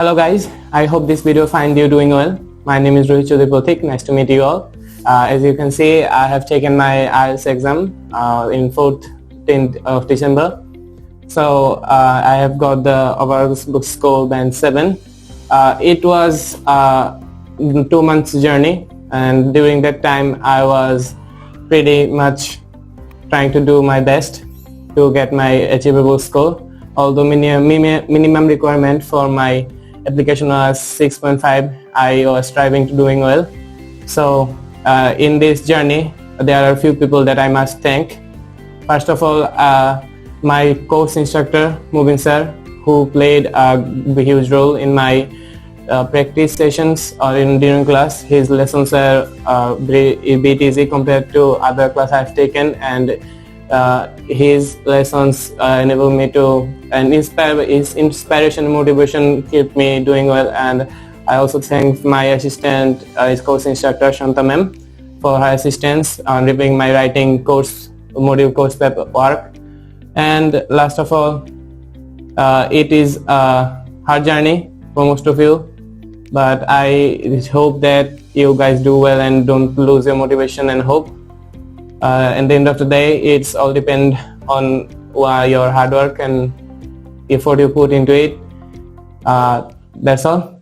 Hello guys, I hope this video finds you doing well. My name is Rohit Choudhury. Nice to meet you all. As you can see, I have taken my IELTS exam in 14th of December. So I have got the overall score band 7. It was a 2 months journey, and during that time I was pretty much trying to do my best to get my achievable score. Although minimum requirement for my application was 6.5, I was striving to doing well. So in this journey, there are a few people that I must thank. First of all, my course instructor, Mubin sir, who played a huge role in my practice sessions or during class. His lessons are a bit easy compared to other class I've taken, and his lessons enable me to, and his inspiration and motivation keep me doing well. And I also thank my assistant, his course instructor Shanta ma'am, for her assistance on reviewing my writing course module course paper work. And last of all, it is a hard journey for most of you, but I hope that you guys do well and don't lose your motivation and hope. At the end of the day, it's all depend on your hard work and effort you put into it. That's all.